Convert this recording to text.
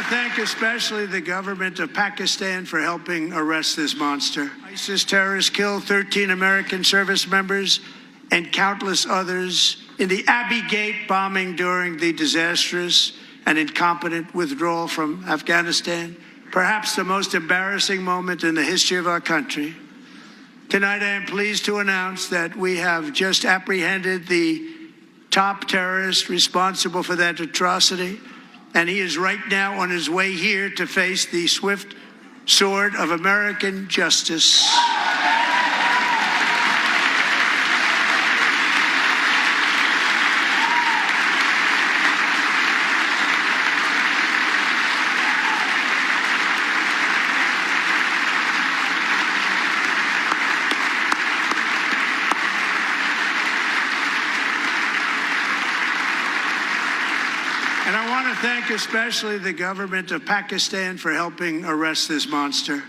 to thank especially the government of Pakistan for helping arrest this monster. ISIS terrorists killed 13 American service members and countless others in the Abbey Gate bombing during the disastrous and incompetent withdrawal from Afghanistan, perhaps the most embarrassing moment in the history of our country. Tonight, I am pleased to announce that we have just apprehended the top terrorist responsible for that atrocity, and he is right now on his way here to face the swift sword of American justice. And I want to thank especially the government of Pakistan for helping arrest this monster.